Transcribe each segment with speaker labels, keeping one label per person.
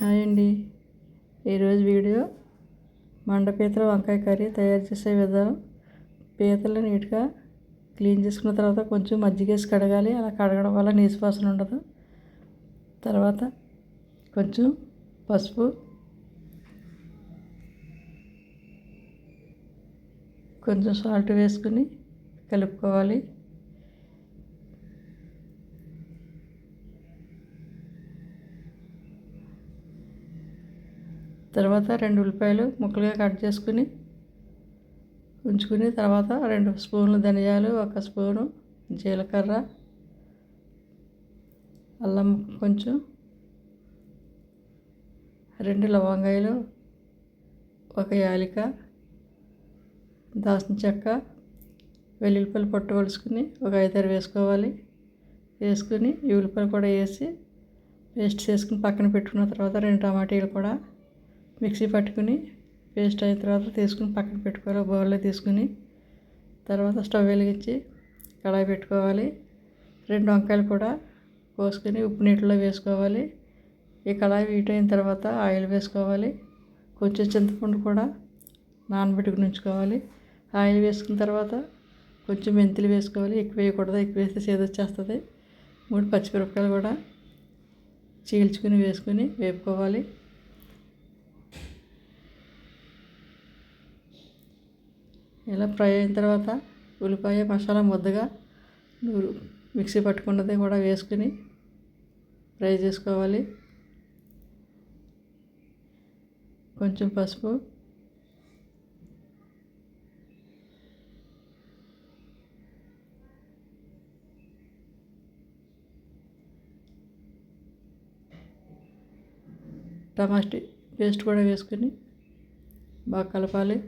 Speaker 1: Hi అండి. ఈరోజు video మండపీతల వంకాయ కర్రీ తయారు చేసే విధానం. పీతలు నీట్గా క్లీన్ చేసుకున్న తర్వాత కొంచెం మజ్జిగ వేసి కడగాలి. అలా కడగడం వల్ల నీసు వాసన ఉండదు. తర్వాత కొంచెం పసుపు, కొంచెం సాల్ట్ వేసుకుని కలుపుకోవాలి. తర్వాత 2 ఉల్లిపాయలు ముక్కలుగా కట్ చేసుకుని ఉంచుకుని, తర్వాత 2 స్పూన్లు ధనియాలు, 1 స్పూను జీలకర్ర, అల్లం కొంచెం, 2 లవంగాయలు, 1 యాలక, దాల్చిన చెక్క, వెల్లుల్లిపాయలు పొట్టు వలుసుకుని ఒక 5-6 వేసుకోవాలి. వేసుకుని ఈ ఉల్లిపాయలు కూడా వేసి పేస్ట్ చేసుకుని పక్కన పెట్టుకున్న తర్వాత 2 టమాటీలు కూడా మిక్సీ పట్టుకుని పేస్ట్ అయిన తర్వాత తీసుకుని పక్కన పెట్టుకోవాలి. బౌల్లో తీసుకుని తర్వాత స్టవ్ వెలిగించి కడాయి పెట్టుకోవాలి. 2 వంకాయలు కూడా కోసుకొని ఉప్పు నీటిలో వేసుకోవాలి. ఈ కడాయి హీట్ అయిన తర్వాత ఆయిల్ వేసుకోవాలి. కొంచెం చింతపండు కూడా నానబెట్టుకుని ఉంచుకోవాలి. ఆయిల్ వేసుకున్న తర్వాత కొంచెం మెంతులు వేసుకోవాలి. ఎక్కువ వేయకూడదు, ఎక్కువ వేస్తే చేదు వచ్చేస్తుంది. 3 పచ్చిమిరపకాయలు కూడా చీల్చుకుని వేసుకుని వేపుకోవాలి. ఇలా ఫ్రై అయిన తర్వాత ఉల్లిపాయ మసాలా ముద్దగా మిక్సీ పట్టుకున్నది కూడా వేసుకుని ఫ్రై చేసుకోవాలి. కొంచెం పసుపు, టమాటా పేస్ట్ కూడా వేసుకుని బాగా కలపాలి.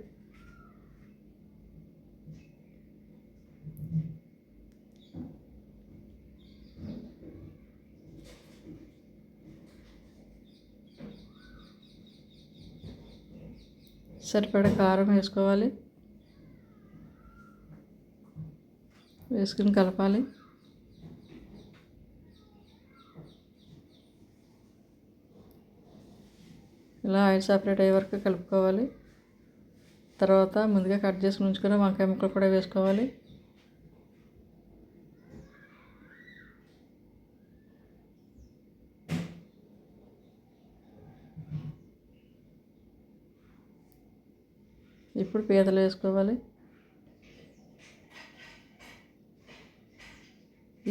Speaker 1: సరిపడా కారం వేసుకోవాలి. వేసుకుని కలపాలి. ఇలా ఆయిల్ సపరేట్ అయ్యే వరకు కలుపుకోవాలి. తర్వాత ముందుగా కట్ చేసుకుని ఉంచుకున్న వంకాయ ముక్కలు కూడా వేసుకోవాలి. ఇప్పుడు పీతలు వేసుకోవాలి.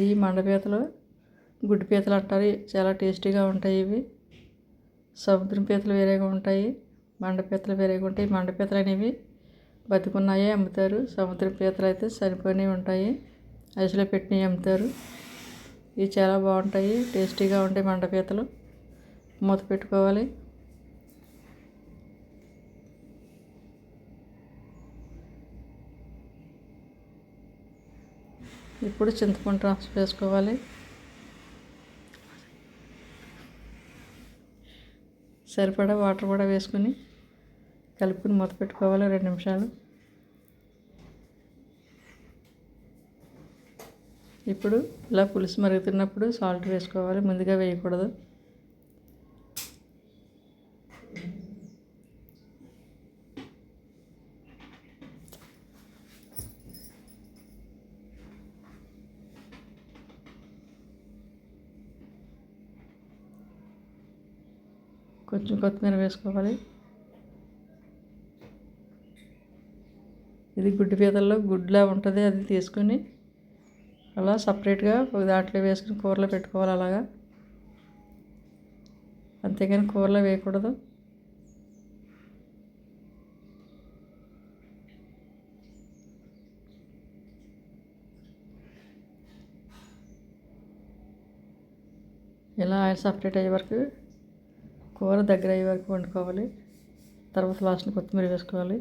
Speaker 1: ఈ మండపీతలు గుడ్డు పీతలు అంటారు. చాలా టేస్టీగా ఉంటాయి. ఇవి సముద్రం పీతలు వేరేగా ఉంటాయి, మండపీతలు వేరేగా ఉంటాయి. మండపీతలు అనేవి బతికున్నాయే అమ్ముతారు. సముద్రం పీతలు అయితే చనిపోయినవి ఉంటాయి, ఐసులో పెట్టినవి అమ్ముతారు. ఇవి చాలా బాగుంటాయి, టేస్టీగా ఉంటాయి. మండపీతలు మూత పెట్టుకోవాలి. ఇప్పుడు చింతపండు రసం వేసుకోవాలి. సరిపడా వాటర్ కూడా వేసుకుని కలుపుకుని మూత పెట్టుకోవాలి 2 నిమిషాలు. ఇప్పుడు ఇలా పులుసు మరుగుతున్నప్పుడు సాల్ట్ వేసుకోవాలి, ముందుగా వేయకూడదు. కొంచెం కొత్తిమీర వేసుకోవాలి. ఇది గుడ్డు పీతల్లో గుడ్లా ఉంటుంది, అది తీసుకుని అలా సపరేట్గా ఒక దాంట్లో వేసుకుని కూరలో పెట్టుకోవాలి. అలాగా, అంతేగాని కూరలో వేయకూడదు. ఇలా ఆయిల్ సపరేట్ అయ్యే వరకు కూర దగ్గర అయ్యే వరకు వండుకోవాలి. తర్వాత లాస్ట్ని కొత్తిమీర వేసుకోవాలి.